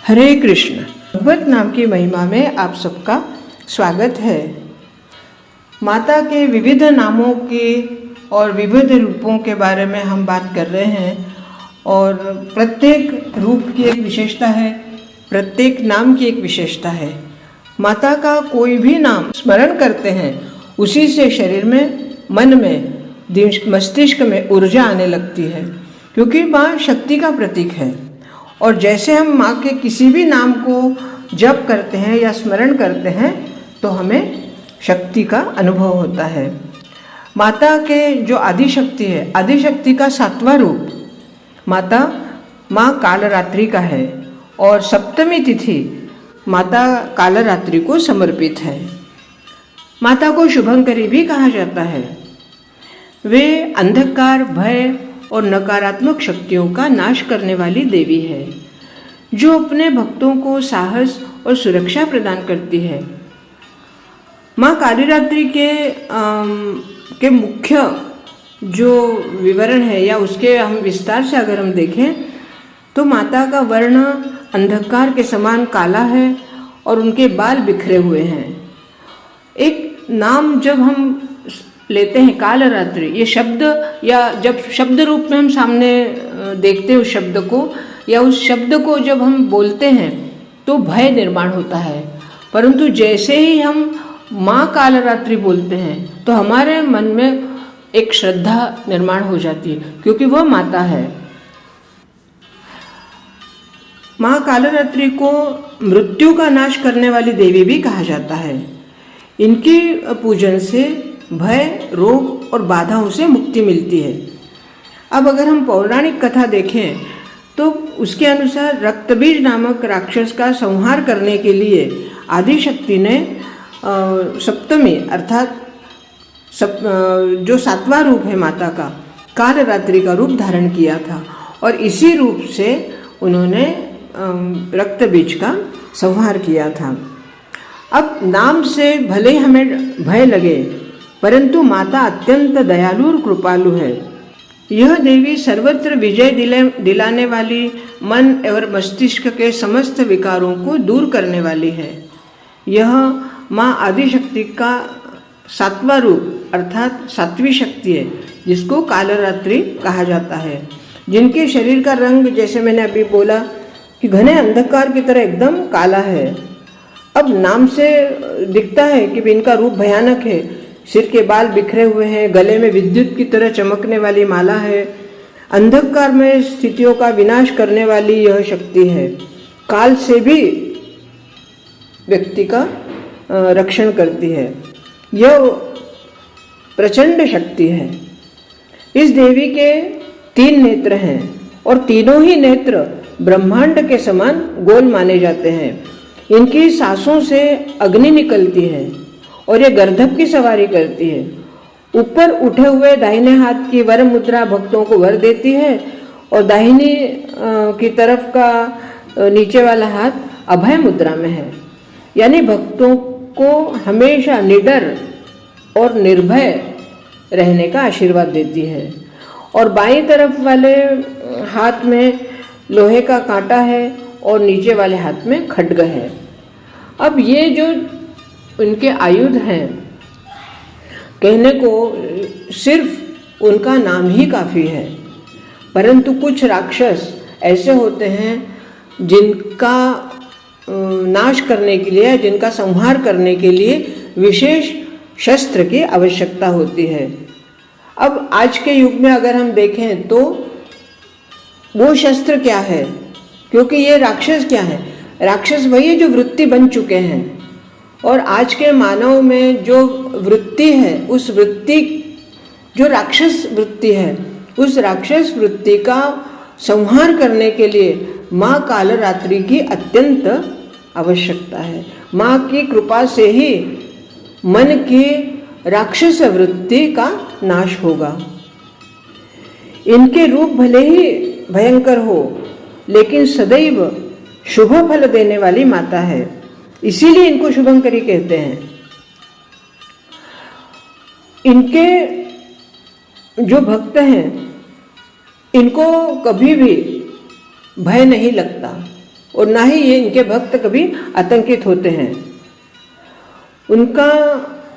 हरे कृष्ण। भगवत नाम की महिमा में आप सबका स्वागत है। माता के विविध नामों के और विविध रूपों के बारे में हम बात कर रहे हैं और प्रत्येक रूप की एक विशेषता है, प्रत्येक नाम की एक विशेषता है। माता का कोई भी नाम स्मरण करते हैं, उसी से शरीर में, मन में, मस्तिष्क में ऊर्जा आने लगती है, क्योंकि माँ शक्ति का प्रतीक है। और जैसे हम माँ के किसी भी नाम को जप करते हैं या स्मरण करते हैं तो हमें शक्ति का अनुभव होता है। माता के जो आदिशक्ति है, आदिशक्ति का 7वां रूप माता माँ कालरात्रि का है और सप्तमी तिथि माता कालरात्रि को समर्पित है। माता को शुभंकरी भी कहा जाता है। वे अंधकार, भय और नकारात्मक शक्तियों का नाश करने वाली देवी है, जो अपने भक्तों को साहस और सुरक्षा प्रदान करती है। माँ कालरात्रि के मुख्य जो विवरण है या उसके हम विस्तार से अगर हम देखें तो माता का वर्ण अंधकार के समान काला है और उनके बाल बिखरे हुए हैं। एक नाम जब हम लेते हैं कालरात्रि, ये शब्द या जब शब्द रूप में हम सामने देखते हैं उस शब्द को या उस शब्द को जब हम बोलते हैं तो भय निर्माण होता है, परंतु जैसे ही हम माँ कालरात्रि बोलते हैं तो हमारे मन में एक श्रद्धा निर्माण हो जाती है, क्योंकि वह माता है। माँ कालरात्रि को मृत्यु का नाश करने वाली देवी भी कहा जाता है। इनकी पूजन से भय, रोग और बाधाओं से मुक्ति मिलती है। अब अगर हम पौराणिक कथा देखें तो उसके अनुसार रक्तबीज नामक राक्षस का संहार करने के लिए आदिशक्ति ने सप्तमी अर्थात जो 7वां रूप है माता का, कालरात्रि का रूप धारण किया था और इसी रूप से उन्होंने रक्तबीज का संहार किया था। अब नाम से भले ही हमें भय लगे, परंतु माता अत्यंत दयालु और कृपालु है। यह देवी सर्वत्र विजय दिलाने वाली, मन एवं मस्तिष्क के समस्त विकारों को दूर करने वाली है। यह माँ आदिशक्ति का 7वां रूप अर्थात 7वीं शक्ति है, जिसको कालरात्रि कहा जाता है। जिनके शरीर का रंग, जैसे मैंने अभी बोला कि घने अंधकार की तरह एकदम काला है। अब नाम से दिखता है कि इनका रूप भयानक है। सिर के बाल बिखरे हुए हैं, गले में विद्युत की तरह चमकने वाली माला है। अंधकार में स्थितियों का विनाश करने वाली यह शक्ति है। काल से भी व्यक्ति का रक्षण करती है। यह प्रचंड शक्ति है। इस देवी के 3 नेत्र हैं और तीनों ही नेत्र ब्रह्मांड के समान गोल माने जाते हैं। इनकी सांसों से अग्नि निकलती है और ये गर्दभ की सवारी करती है। ऊपर उठे हुए दाहिने हाथ की वर मुद्रा भक्तों को वर देती है और दाहिनी की तरफ का नीचे वाला हाथ अभय मुद्रा में है, यानी भक्तों को हमेशा निडर और निर्भय रहने का आशीर्वाद देती है। और बाईं तरफ वाले हाथ में लोहे का कांटा है और नीचे वाले हाथ में खड्ग है। अब ये जो उनके आयुध हैं, कहने को सिर्फ उनका नाम ही काफ़ी है, परंतु कुछ राक्षस ऐसे होते हैं जिनका नाश करने के लिए, जिनका संहार करने के लिए विशेष शस्त्र की आवश्यकता होती है। अब आज के युग में अगर हम देखें तो वो शस्त्र क्या है, क्योंकि ये राक्षस क्या है? राक्षस वही है जो वृत्ति बन चुके हैं। और आज के मानव में जो वृत्ति है, उस वृत्ति जो राक्षस वृत्ति है, उस राक्षस वृत्ति का संहार करने के लिए माँ कालरात्रि की अत्यंत आवश्यकता है। माँ की कृपा से ही मन की राक्षस वृत्ति का नाश होगा। इनके रूप भले ही भयंकर हो, लेकिन सदैव शुभ फल देने वाली माता है, इसीलिए इनको शुभंकरी कहते हैं। इनके जो भक्त हैं, इनको कभी भी भय नहीं लगता। और ना ही ये इनके भक्त कभी आतंकित होते हैं। उनका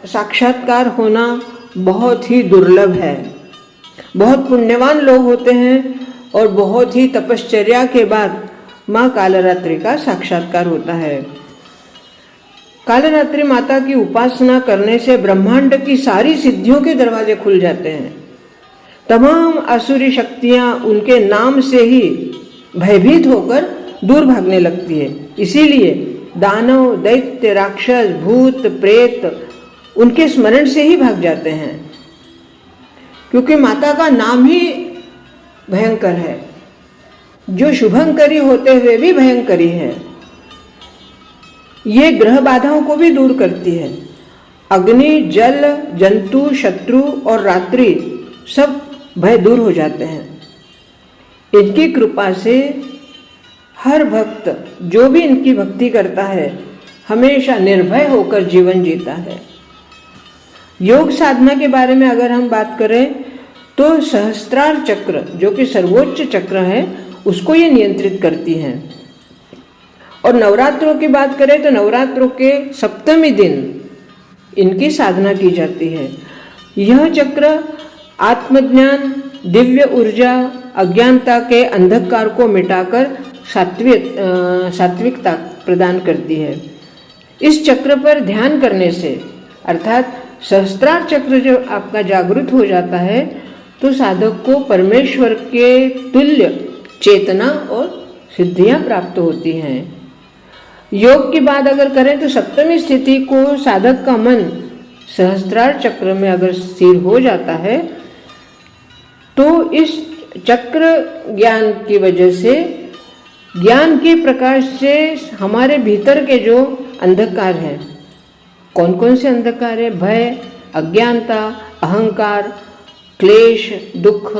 साक्षात्कार होना बहुत ही दुर्लभ है। बहुत पुण्यवान लोग होते हैं और बहुत ही तपश्चर्या के बाद माँ कालरात्रि का साक्षात्कार होता है। कालरात्रि माता की उपासना करने से ब्रह्मांड की सारी सिद्धियों के दरवाजे खुल जाते हैं। तमाम आसुरी शक्तियां उनके नाम से ही भयभीत होकर दूर भागने लगती है। इसीलिए दानव, दैत्य, राक्षस, भूत, प्रेत उनके स्मरण से ही भाग जाते हैं, क्योंकि माता का नाम ही भयंकर है, जो शुभंकरी होते हुए भी भयंकरी है। ये ग्रह बाधाओं को भी दूर करती है। अग्नि, जल, जंतु, शत्रु और रात्रि सब भय दूर हो जाते हैं। इनकी कृपा से हर भक्त जो भी इनकी भक्ति करता है हमेशा निर्भय होकर जीवन जीता है। योग साधना के बारे में अगर हम बात करें तो सहस्त्रार चक्र, जो कि सर्वोच्च चक्र है, उसको ये नियंत्रित करती हैं। और नवरात्रों की बात करें तो नवरात्रों के सप्तमी दिन इनकी साधना की जाती है। यह चक्र आत्मज्ञान, दिव्य ऊर्जा, अज्ञानता के अंधकार को मिटाकर सात्विकता प्रदान करती है। इस चक्र पर ध्यान करने से, अर्थात सहस्त्रार चक्र जो आपका जागृत हो जाता है, तो साधक को परमेश्वर के तुल्य चेतना और सिद्धियां प्राप्त होती हैं। योग की बात अगर करें तो सप्तमी स्थिति को साधक का मन सहस्त्रार चक्र में अगर स्थिर हो जाता है तो इस चक्र ज्ञान की वजह से, ज्ञान के प्रकाश से हमारे भीतर के जो अंधकार है, कौन कौन से अंधकार है? भय, अज्ञानता, अहंकार, क्लेश, दुख,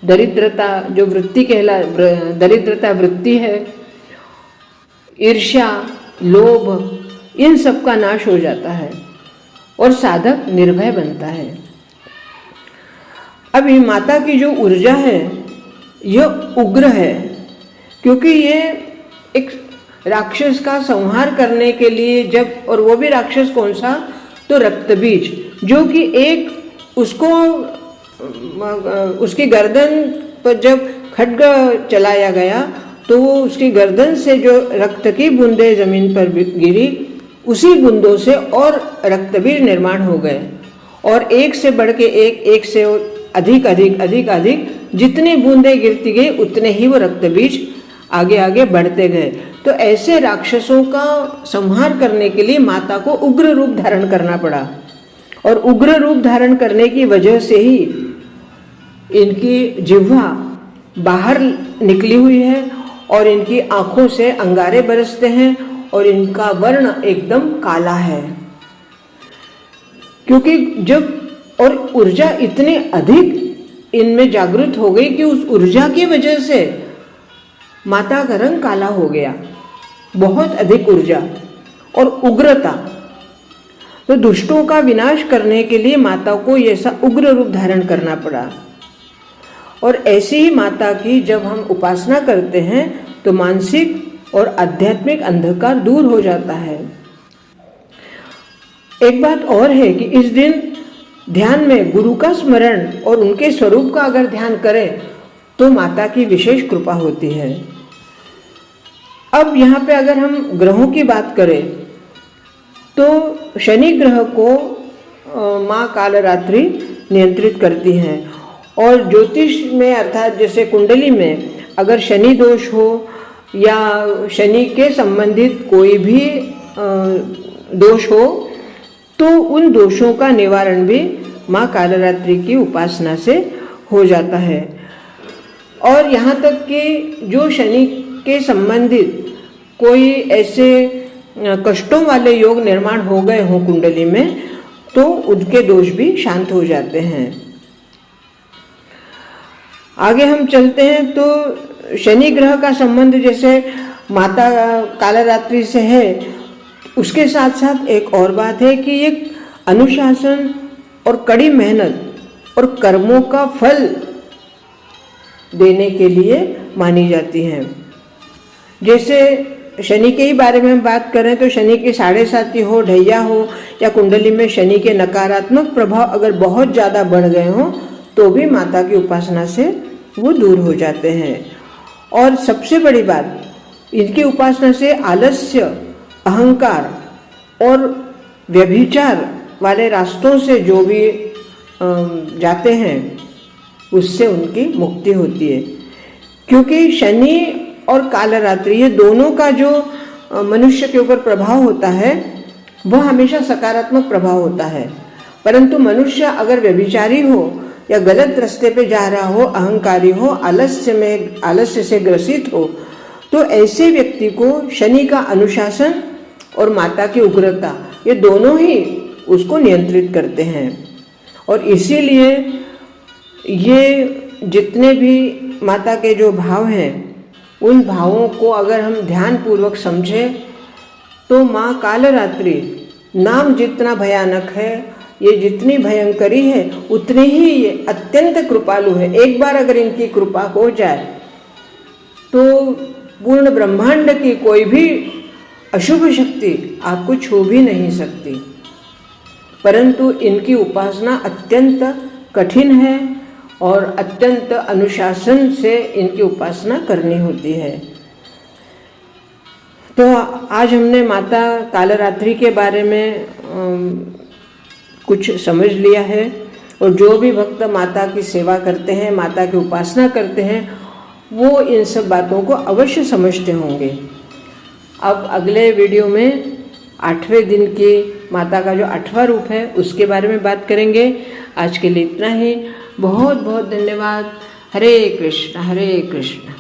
दरिद्रता, जो वृत्ति दरिद्रता वृत्ति है, ईर्ष्या, लोभ, इन सब का नाश हो जाता है और साधक निर्भय बनता है। अभी माता की जो ऊर्जा है यह उग्र है, क्योंकि ये एक राक्षस का संहार करने के लिए जब, और वो भी राक्षस कौन सा? तो रक्तबीज, जो कि एक उसको उसकी गर्दन पर जब खड्ग चलाया गया तो वो उसकी गर्दन से जो रक्त की बूंदें जमीन पर गिरी, उसी बूंदों से और रक्तबीज निर्माण हो गए, और एक से बढ़ के एक से अधिक अधिक अधिक अधिक जितनी बूंदें गिरती गई उतने ही वो रक्तबीज आगे आगे बढ़ते गए। तो ऐसे राक्षसों का संहार करने के लिए माता को उग्र रूप धारण करना पड़ा, और उग्र रूप धारण करने की वजह से ही इनकी जिह्वा बाहर निकली हुई है और इनकी आंखों से अंगारे बरसते हैं और इनका वर्ण एकदम काला है, क्योंकि जब और ऊर्जा इतनी अधिक इनमें जागृत हो गई कि उस ऊर्जा की वजह से माता का रंग काला हो गया, बहुत अधिक ऊर्जा और उग्रता। तो दुष्टों का विनाश करने के लिए माता को ऐसा उग्र रूप धारण करना पड़ा। और ऐसी ही माता की जब हम उपासना करते हैं तो मानसिक और आध्यात्मिक अंधकार दूर हो जाता है। एक बात और है कि इस दिन ध्यान में गुरु का स्मरण और उनके स्वरूप का अगर ध्यान करें तो माता की विशेष कृपा होती है। अब यहाँ पे अगर हम ग्रहों की बात करें तो शनि ग्रह को माँ कालरात्रि नियंत्रित करती हैं, और ज्योतिष में अर्थात जैसे कुंडली में अगर शनि दोष हो या शनि के संबंधित कोई भी दोष हो तो उन दोषों का निवारण भी माँ कालरात्रि की उपासना से हो जाता है। और यहाँ तक कि जो शनि के संबंधित कोई ऐसे कष्टों वाले योग निर्माण हो गए हों कुंडली में तो उनके दोष भी शांत हो जाते हैं। आगे हम चलते हैं तो शनि ग्रह का संबंध जैसे माता कालरात्रि से है, उसके साथ साथ एक और बात है कि ये अनुशासन और कड़ी मेहनत और कर्मों का फल देने के लिए मानी जाती हैं। जैसे शनि के ही बारे में हम बात करें तो शनि की 7.5 हो, ढैया हो या कुंडली में शनि के नकारात्मक प्रभाव अगर बहुत ज़्यादा बढ़ गए हों तो भी माता की उपासना से वो दूर हो जाते हैं। और सबसे बड़ी बात, इनकी उपासना से आलस्य, अहंकार और व्यभिचार वाले रास्तों से जो भी जाते हैं उससे उनकी मुक्ति होती है। क्योंकि शनि और कालरात्रि ये दोनों का जो मनुष्य के ऊपर प्रभाव होता है वह हमेशा सकारात्मक प्रभाव होता है, परंतु मनुष्य अगर व्यभिचारी हो या गलत रास्ते पे जा रहा हो, अहंकारी हो, आलस्य से ग्रसित हो, तो ऐसे व्यक्ति को शनि का अनुशासन और माता की उग्रता ये दोनों ही उसको नियंत्रित करते हैं। और इसीलिए ये जितने भी माता के जो भाव हैं उन भावों को अगर हम ध्यान पूर्वक समझें तो माँ कालरात्रि नाम जितना भयानक है, ये जितनी भयंकरी है उतनी ही ये अत्यंत कृपालु है। एक बार अगर इनकी कृपा हो जाए तो पूर्ण ब्रह्मांड की कोई भी अशुभ शक्ति आपको छू भी नहीं सकती। परंतु इनकी उपासना अत्यंत कठिन है और अत्यंत अनुशासन से इनकी उपासना करनी होती है। तो आज हमने माता कालरात्रि के बारे में कुछ समझ लिया है, और जो भी भक्त माता की सेवा करते हैं, माता की उपासना करते हैं, वो इन सब बातों को अवश्य समझते होंगे। अब अगले वीडियो में 8वें दिन की माता का जो 8वां रूप है उसके बारे में बात करेंगे। आज के लिए इतना ही। बहुत बहुत धन्यवाद। हरे कृष्ण हरे कृष्ण।